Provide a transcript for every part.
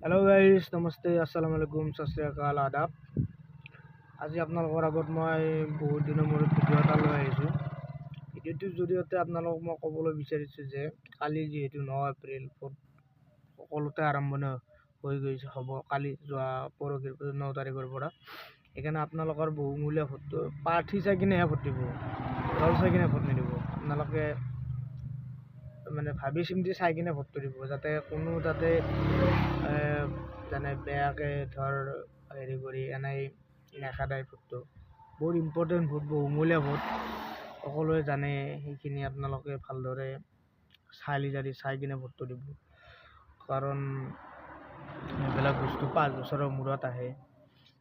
Hello guys, नमस्ते, अस्सलाम वालेकुम, सत श्री अकाल, आदाब। আজি আপোনালোকৰ আগত মই বহুত দিনৰ মূৰত ভিডিঅ' এটা লৈ আহিছোঁ। ভিডিঅ'টোৰ জৰিয়তে আপোনালোকক মই ক'বলৈ বিচাৰিছোঁ যে কালি যিহেতু 9 এপ্ৰিল সকলোতে আৰম্ভণি হৈ গৈছে হ'ব কালি যোৱা পৰহিৰ 9 তাৰিখৰ পৰা। সেইকাৰণে আপোনালোকৰ বহুমূলীয়া ভোটটো প্ৰাৰ্থী চাই কিনেহে ভোট দিব, দল চাই কিনে ভোট নিদিব। আপোনালোকে মানে ভাবি চিন্তি চাই কিনে ভোটটো দিব, যাতে কোনো তাতে বেয়াকৈ হেৰি কৰি এনেই নেখেদায় ভোটটো। বহুত ইম্পৰ্টেণ্ট ভোট, বহুমূলীয়া ভোট, সকলোৱে জানে। সেইখিনি আপোনালোকে ভালদৰে চাই কিনে ভোটটো দিব, কাৰণ এইবিলাক বস্তু 5 বছৰৰ মূৰত আহে।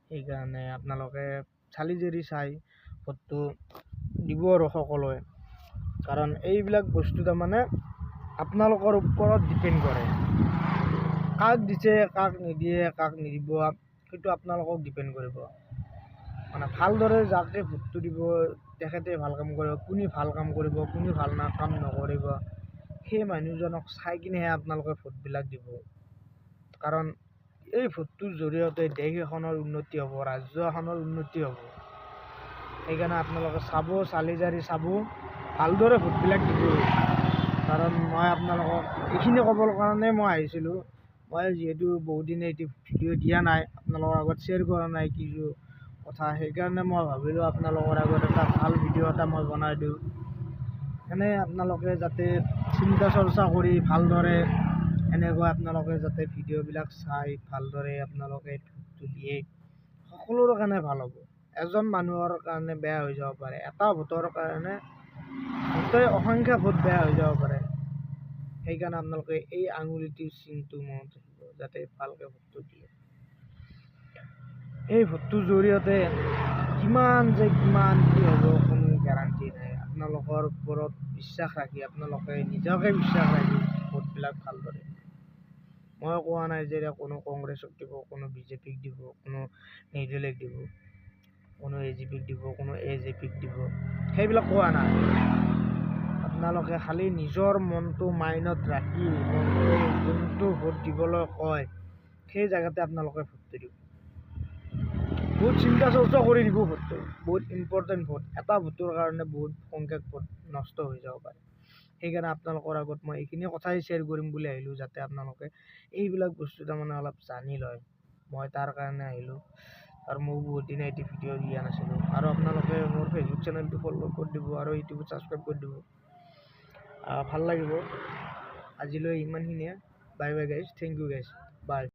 সেইকাৰণে আপোনালোকে চাই ভোটটো দিব আৰু সকলোৱে, কাৰণ এইবিলাক বস্তু তাৰমানে আপোনালোকৰ ওপৰত ডিপেণ্ড কৰে। কাক দিছে, কাক নিদিয়ে, কাক নিদিব, সেইটো আপোনালোকক ডিপেণ্ড কৰিব। মানে ভালদৰে যাকে ভোটটো দিব তেখেতে ভাল কাম কৰিব, কোনে ভাল কাম কৰিব, কোনে ভাল কাম নকৰিব, সেই মানুহজনক চাই কিনেহে আপোনালোকে ভোটবিলাক দিব। কাৰণ এই ভোটটোৰ জৰিয়তে দেশ এখনৰ উন্নতি হ'ব, ৰাজ্য এখনৰ উন্নতি হ'ব। সেইকাৰণে আপোনালোকে চাব, ভালদৰে ভোটবিলাক দিব। কাৰণ মই আপোনালোকক এইখিনি ক'বৰ কাৰণে মই আহিছিলোঁ। মই যিহেতু বহুদিনে এইটো ভিডিঅ' দিয়া নাই, আপোনালোকৰ আগত শ্বেয়াৰ কৰা নাই কিছু কথা, সেইকাৰণে মই ভাবিলোঁ আপোনালোকৰ আগত এটা ভাল ভিডিঅ' এটা মই বনাই দিওঁ। এনে আপোনালোকে যাতে চিন্তা চৰ্চা কৰি ভালদৰে এনেকুৱা আপোনালোকে যাতে ভিডিঅ'বিলাক চাই ভালদৰে আপোনালোকে ভোটটো দিয়ে, সকলোৰে কাৰণে ভাল হ'ব। এজন মানুহৰ কাৰণে বেয়া হৈ যাব পাৰে, এটা ভোটৰ কাৰণে গোটেই অসংখ্য ভোট বেয়া হৈ যাব পাৰে। সেইকাৰণে আপোনালোকে এই আঙুলিটোৰ চিনটো মনত ৰাখিব, যাতে ভালকৈ ভোটটো দিয়ে। এই ভোটটোৰ জৰিয়তে কিমান কি হ'ব কোনো গেৰাণ্টি নাই। আপোনালোকৰ ওপৰত বিশ্বাস ৰাখি, আপোনালোকে নিজকে বিশ্বাস ৰাখি ভোটবিলাক ভালদৰে। মই কোৱা নাই যে কোনো কংগ্ৰেছক দিব, কোনো বিজেপিক দিব, কোনো নিৰ্দলীয়ক দিব, কোনো AGPক দিব, কোনো AJPক দিব, সেইবিলাক কোৱা নাই। আপোনালোকে খালি নিজৰ মনটো মাইণ্ডত ৰাখি যোনটো ভোট দিবলৈ কয় সেই জেগাতে আপোনালোকে ভোটটো দিব। বহুত চিন্তা চৰ্চা কৰি দিব ভোটটো, বহুত ইম্পৰ্টেণ্ট ভোট। এটা ভোটৰ কাৰণে বহুত সংখ্যক ভোট নষ্ট হৈ যাব পাৰে। সেইকাৰণে আপোনালোকৰ আগত মই এইখিনি কথাই শ্বেয়াৰ কৰিম বুলি আহিলোঁ, যাতে আপোনালোকে এইবিলাক বস্তু তাৰমানে অলপ জানি লয়। মই তাৰ কাৰণে আহিলোঁ, আৰু মই বহুত দিনে এইটো ভিডিঅ' দিয়া নাছিলোঁ। আৰু আপোনালোকে মোৰ ফেচবুক চেনেলটো ফ'ল' কৰি দিব আৰু ইউটিউবত ছাবস্ক্ৰাইব কৰি দিব, ভাল লাগিব। আজিলৈ ইমানখিনিয়ে। Bye bye guys, thank you guys, by.